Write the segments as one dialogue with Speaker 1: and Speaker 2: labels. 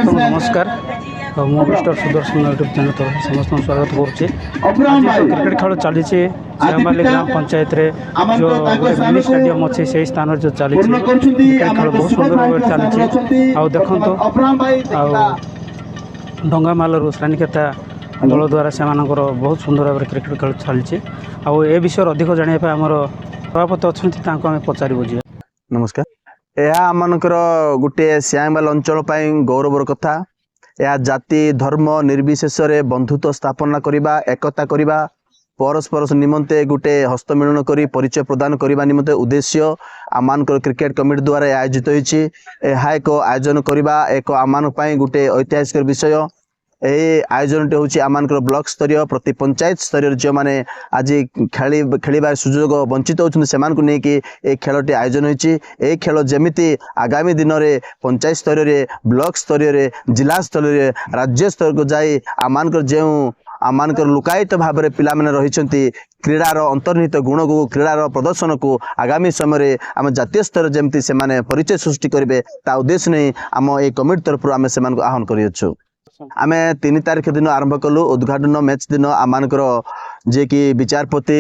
Speaker 1: समस्त नमस्कार मु मिस्टर सुदर्शन यूट्यूब चैनल तरफ समस्त स्वागत करुच्ची। क्रिकेट खेल चली श्यामाली ग्राम पंचायत रे जो मिनी स्टेडियम अच्छे से स्थान जो चली क्रिकेट खेल बहुत सुंदर भाव चली आउ देखो डंगामालू श्रेणीकेता दल द्वारा से बहुत सुंदर भाव क्रिकेट खेल चली आउ ए विषय अधिक जानापी आमर सभापति अच्छा आम पचार बुझे।
Speaker 2: नमस्कार। यह आमनकर गोटे श्यामाल अंचल गौरवर कथा। यह जाति धर्म निर्विशेष बंधुत्व स्थापना करने एकता करने परस्पर निमंते गोटे हस्तमिलन करी परिचय प्रदान करने निमंते उद्देश्य आमनकर क्रिकेट कमिटी द्वारा आयोजित होइछि। यह एक आयोजन करने एक आमान गोटे ऐतिहासिक विषय। यही आयोजन टे हूँ आमनकर ब्लॉक स्तरीय प्रति पंचायत स्तरीय जो मैंने आज खेल सुजोग वंचित होती से नहीं खेलटी आयोजन होती। खेल जमीती आगामी दिन में पंचायत स्तरीय ब्लॉक स्तरीय जिला स्तरीय राज्य स्तर को जाई आमनकर जो आमनकर लुकायित भाव में पिला मैंने रही क्रीडार अंतर्निहित गुण को क्रीडार प्रदर्शन को आगामी समय आम जातीय स्तर जमती से परिचय सृष्टि करेंगे ता उद्देश्य नहीं आम ये कमिटी तरफ आम से आह्वान करूँ। आमे 3 तारीख दिन आरंभ कलु उद्घाटन मैच दिन आमनकर जे कि विचारपति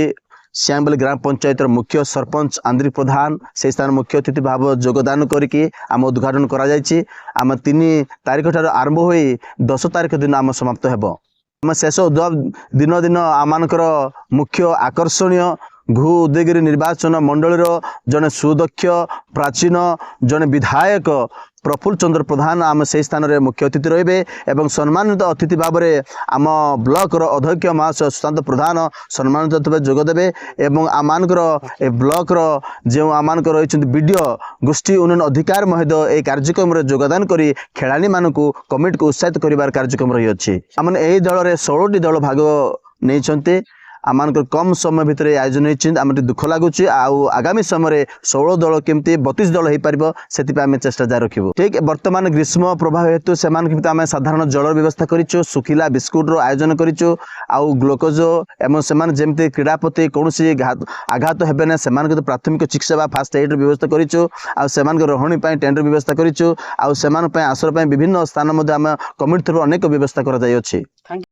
Speaker 2: श्यामाली ग्राम पंचायत मुख्य सरपंच आंद्रिक प्रधान से स्थान मुख्य अतिथि भाव योगदान करके आम उद्घाटन करा जायछि। आम 3 तारीख ठार आरंभ होई 10 तारीख दिन आम समाप्त हेबो। आम शेष दिन दिन आमनकर मुख्य आकर्षणीय घु उदयगिरी निर्वाचन मंडल जने सुदक्ष प्राचीन जने विधायक प्रफुल्ल चंद्र प्रधान आम से स्थान में मुख्य अतिथि रहिबे एवं सम्मानित अतिथि भाव में आम ब्लॉक अध्यक्ष महाशय सुशांत प्रधान सम्मानित जोगदेवे एवं आमनकर ए ब्लॉक जो आमनकर रही बीडीओ गोष्ठी उन्नयन अधिकार महोदय ए कार्यक्रम में योगदान करी खेलाड़ी मानू कमिटी को उत्साहित करिवार कार्यक्रम रही अछि। आम एही दल में 16टी दल भाग नहीं आमनकर कम समय भितर आयोजन होती आम दुख लगुच। आगामी समय 16 दल केमती 32 दल हो पार से चेष्टा जारी रखू। ठीक बर्तमान ग्रीष्म प्रभाव हेतु से आम साधारण जल व्यवस्था करूँ सुखिला बिस्कुट आयोजन करूँ आउ ग्लुकोज एवं से जमी क्रीड़ा प्रति कौन आघात हेबे ना से प्राथमिक चिकित्सा फास्ट एड व्यवस्था करूँ से रही टेंट व्यवस्था करूँ आउ से आश्रय विभिन्न स्थान कमिटी थ्रू अनेक व्यवस्था कर।